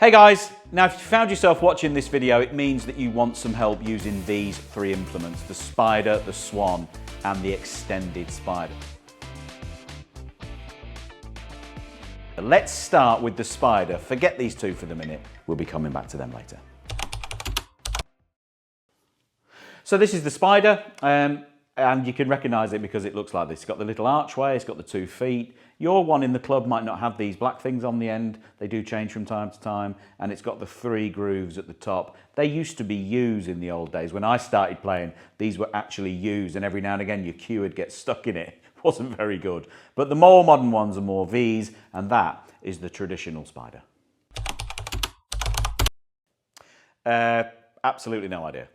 Hey guys, now if you found yourself watching this video, it means that you want some help using these three implements: the spider, the swan, and the extended spider. Let's start with the spider. Forget these two for the minute. We'll be coming back to them later. So this is the spider, and you can recognise it because it looks like this. It's got the little archway, it's got the 2 feet. Your one in the club might not have these black things on the end. They do change from time to time, and it's got the 3 grooves at the top. They used to be U's in the old days. When I started playing, these were actually U's, and every now and again your cue would get stuck in it. It wasn't very good. But the more modern ones are more V's, and that is the traditional spider. Absolutely no idea.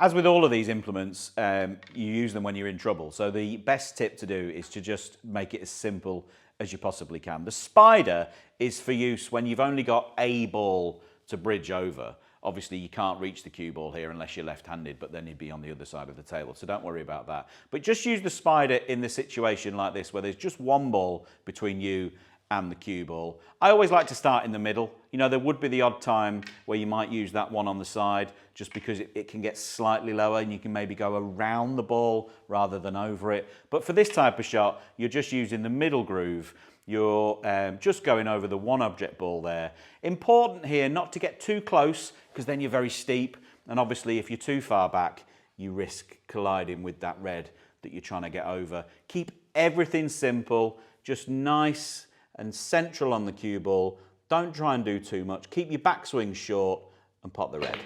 As with all of these implements, you use them when you're in trouble. So the best tip to do is to just make it as simple as you possibly can. The spider is for use when you've only got a ball to bridge over. Obviously, you can't reach the cue ball here unless you're left-handed, but then you'd be on the other side of the table, so don't worry about that. But just use the spider in the situation like this, where there's just one ball between you and the cue ball. I always like to start in the middle. You know, there would be the odd time where you might use that one on the side just because it can get slightly lower and you can maybe go around the ball rather than over it. But for this type of shot, you're just using the middle groove. You're just going over the one object ball there. Important here not to get too close because then you're very steep. And obviously if you're too far back, you risk colliding with that red that you're trying to get over. Keep everything simple, just nice and central on the cue ball. Don't try and do too much. Keep your backswing short and pot the red.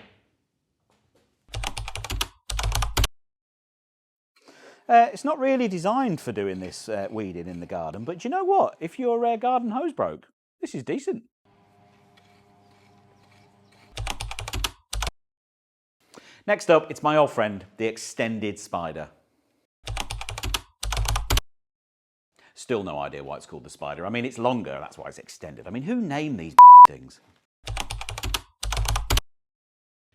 It's not really designed for doing this weeding in the garden, but you know what? If your garden hose broke, this is decent. Next up, it's my old friend, the extended spider. Still no idea why it's called the spider. I mean, it's longer, that's why it's extended. I mean, who named these things?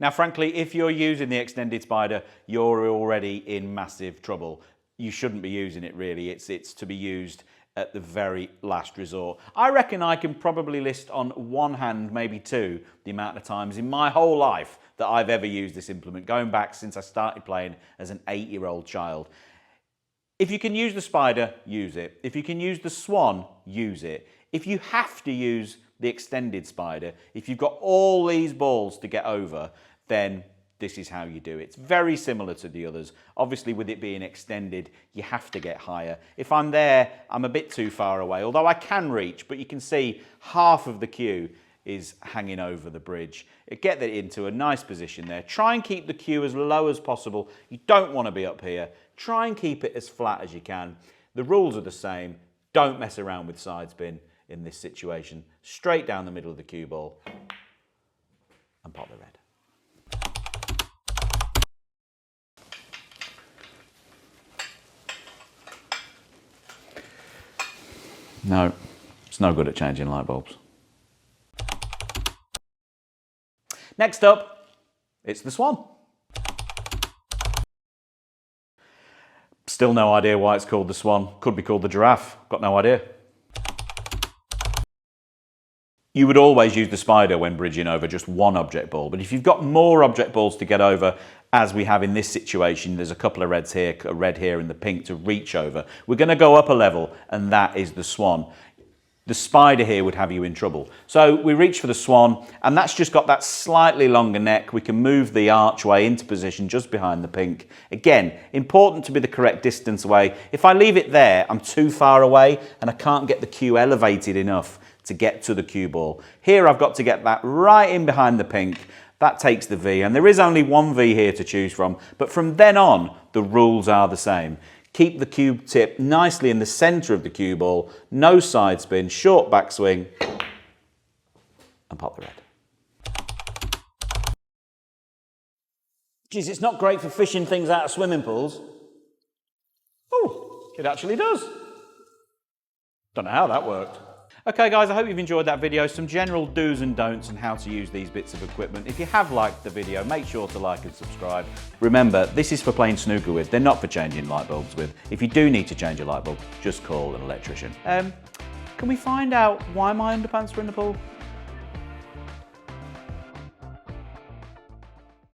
Now, frankly, if you're using the extended spider, you're already in massive trouble. You shouldn't be using it, really. It's to be used at the very last resort. I reckon I can probably list on one hand, maybe two, the amount of times in my whole life that I've ever used this implement, going back since I started playing as an 8-year-old child. If you can use the spider, use it. If you can use the swan, use it. If you have to use the extended spider, if you've got all these balls to get over, then this is how you do it. It's very similar to the others. Obviously, with it being extended, you have to get higher. If I'm there, I'm a bit too far away, although I can reach, but you can see half of the cue is hanging over the bridge. Get that into a nice position there. Try and keep the cue as low as possible. You don't want to be up here. Try and keep it as flat as you can. The rules are the same. Don't mess around with side spin in this situation. Straight down the middle of the cue ball and pop the red. No, it's no good at changing light bulbs. Next up, it's the swan. Still no idea why it's called the swan. Could be called the giraffe. Got no idea. You would always use the spider when bridging over just one object ball, but if you've got more object balls to get over, as we have in this situation, there's a couple of reds here, a red here and the pink to reach over. We're going to go up a level, and that is the swan. The spider here would have you in trouble. So we reach for the swan, and that's just got that slightly longer neck. We can move the archway into position just behind the pink. Again, important to be the correct distance away. If I leave it there, I'm too far away and I can't get the cue elevated enough to get to the cue ball. Here I've got to get that right in behind the pink. That takes the V, and there is only one V here to choose from, but from then on, the rules are the same. Keep the cue tip nicely in the center of the cue ball, no side spin, short backswing, and pop the red. Geez, it's not great for fishing things out of swimming pools. Oh, it actually does. Don't know how that worked. Okay guys, I hope you've enjoyed that video. Some general do's and don'ts and how to use these bits of equipment. If you have liked the video, make sure to like and subscribe. Remember, this is for playing snooker with. They're not for changing light bulbs with. If you do need to change a light bulb, just call an electrician. Can we find out why my underpants were in the pool?